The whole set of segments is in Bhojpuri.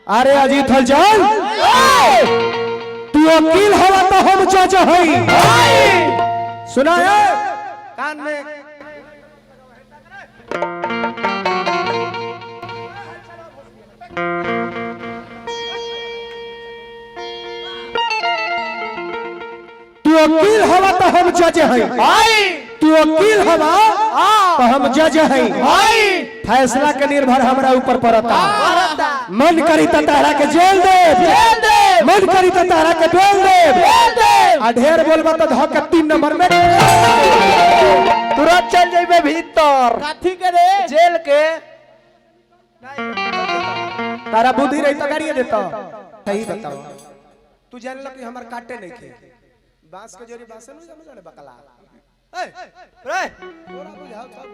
अरे अजीत हलचल तू वकील हवा तो हम जज हई सुना है कान में तू वकील हवा तो हम जज हई तू वकील हवा तो हम जज हई फैसला के निर्भर हमरा ऊपर पड़ता मन करी तो तारा के जेल दे मन करी तो तारा के बेल दे आ ढेर बोलबा तो धो के 3 नंबर में तुरंत चल जाइबे भीतर काठी के रे जेल के तारा बुद्धि रही तो गाड़ी देता सही बताओ तू जान ल कि हमर काटे नहीं थे बांस के जोरी बांस न जाने बकला ए रे तोरा बुझाओ सब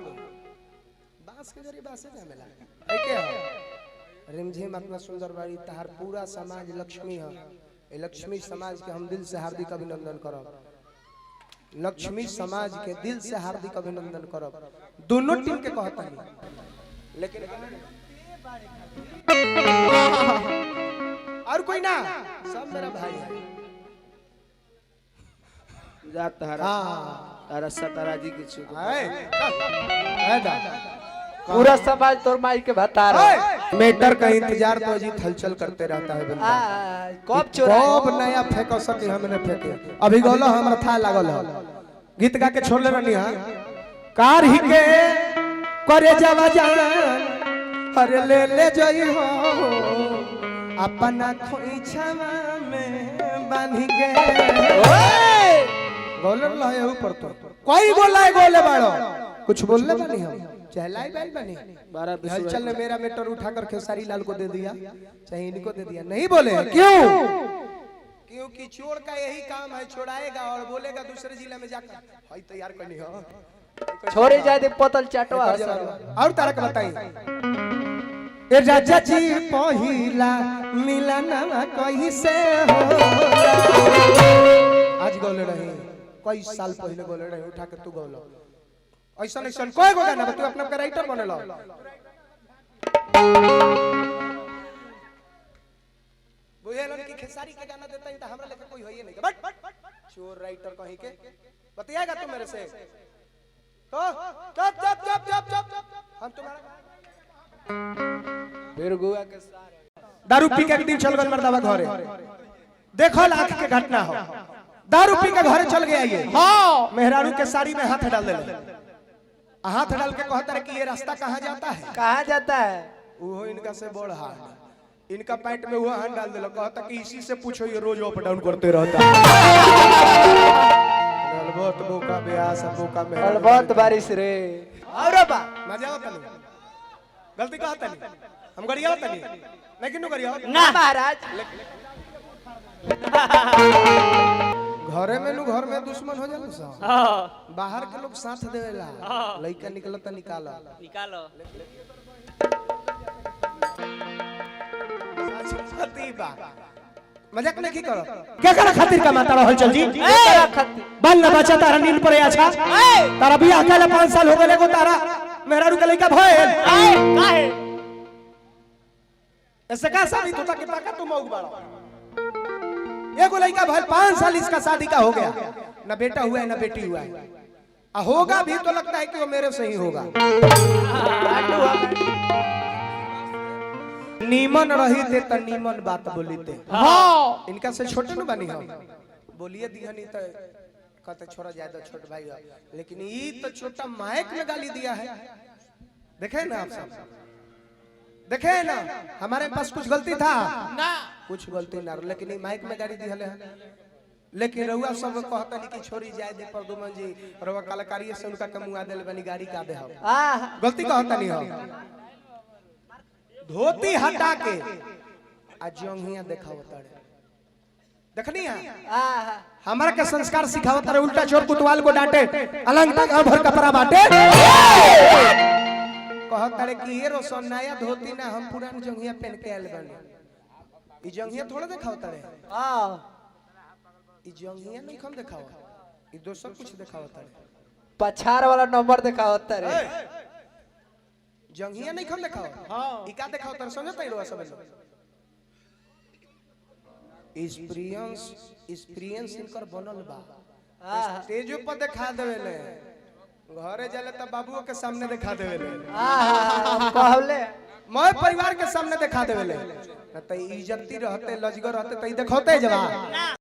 बांस के जोरी बांस जामेला ए के रिमझिम अपना सुंदर बाड़ी तहार पूरा समाज लक्ष्मी है ए लक्ष्मी समाज के हम दिल से हार्दिक अभिनंदन करब लक्ष्मी समाज के दिल से हार्दिक अभिनंदन करब दोनों टीम के कहता है लेकिन और कोई ना सब मेरा भाई है जात तारा सतारा जी के छू पूरा समाज तोर माई के बता रहा मेटर का इंतजार तो अजीत हलचल करते रहता है बंदा कब चोरा कब नया फेंको सके हमने फेंके अभी गोलो हमरा था लागल है गीत गा के छोड़ले रहनी हां कार ही के करे जावा जान अरे ले ले जई हो अपना खोइछावा में बांधी के गोलर लहे ऊपर तो कोई बोला है गोले बाड़ो कुछ बोलले बनी हम चहलाई बैल बनी हलचल ने मेरा मेटर उठाकर खेसारी लाल को दे दिया चाहे इनको दे दिया नहीं बोले क्यों क्योंकि चोर का यही काम है छोड़ाएगा और बोलेगा दूसरे जिले में जाकर भाई तैयार करनी हो छोड़े जाए दे पतल चाटवा और तारक बताई ए राजा जी पहिला मिलनवा कहीं से होला आज गोले रही कई साल पहले गोले रही उठा के तू गोलो ऐसा नहीं सन कोई गाना तू अपना का राइटर बनेला बुझेलन कि खेसारी के गाना देता है तो हमरा लेके कोई होइए नहीं बट चोर राइटर कहीं के बतियाएगा तू मेरे से तो चुप हम तुम्हारा फिर गुआ के दारू पी के एक दिन चल गल मर्दावा घरे देखो लाख के घटना हो दारू पी के घरे चल गया ये हां मेहरारू के साड़ी में हाथ डाल देले हाथ डाल के कहता है कि ये रास्ता कहां जाता है कहां जाता है वो इनका से बड़ हाथ इनका पैंट में हुआ हाथ डाल देला कहता कि इसी से पूछो ये रोज अप डाउन करते रहता अलबत बोका ब्यास बोका में अलबत बारिश रे और बा मजा आवत नहीं गलती कहता नहीं हम गरिया होता नहीं किन्नु गरिया ना महाराज घरे में नु घर में दुश्मन हो जाला सा हां बाहर के लोग साथ देवेला लइका निकलता निकालो मजाक नहीं करो क्या करा खातिर का माता हलचल जी बाल ना बचा तारा नींद पर अच्छा तारा भी अकेला 5 साल हो गए को तारा मेरा रुका लइका भइल काहे ऐसे का शादी होता कि पाका तुम मौग बाड़ा एगो लइका भइल 5 साल इसका शादी का हो गया ना बेटा हुआ है ना बेटी हुआ है होगा भी तो लगता है कि वो मेरे से ही होगा नीमन रही थे त नीमन बात बोलीते हां इनका से छोटे न बनी हम बोलिए दिहनी त कहते छोड़ा जाए तो छोट भाई लेकिन ई तो छोटा माइक में गाली दिया है देखे ना आप सब देखे ना हमारे पास कुछ गलती था ना कुछ गलती ना लेकिन माइक में गाली दिहले है लेकिन रउआ सब कहता नहीं कि छोड़ी जाए दे परदुमन जी रउआ कलाकारी से उनका कमुआ देले बनी गाड़ी का दे हम गलती कहता नहीं हम धोती हटा के अजंगिया देखावता रे देखनी है हमारा के संस्कार सिखावता रे उल्टा चोर कुतवाल को डांटे अलंग तक भर कपड़ा बांटे कहता रे कि ये रोशन नया धोती ना हम पुरान जंगिया पहन के आइल बानी ई जंगिया थोड़ा दिखावता रे हां ई जंगिया नहीं हम दिखावा ई दोसर कुछ दिखावता रे पछाड़ वाला नंबर दिखावता रे जंगिया नहीं खम देखाओ हां ई का देखाओ तर समझ तई रोआ सब एक्सपीरियंस इनकर बनल बा। स्टेज पर दिखा देवेले, घरे जाले त बाबुओ के सामने दिखा देवेले, कहले मैं परिवार के सामने दिखा देवेले। त इज्जती रहते, लजगर रहते त देखौते जवान।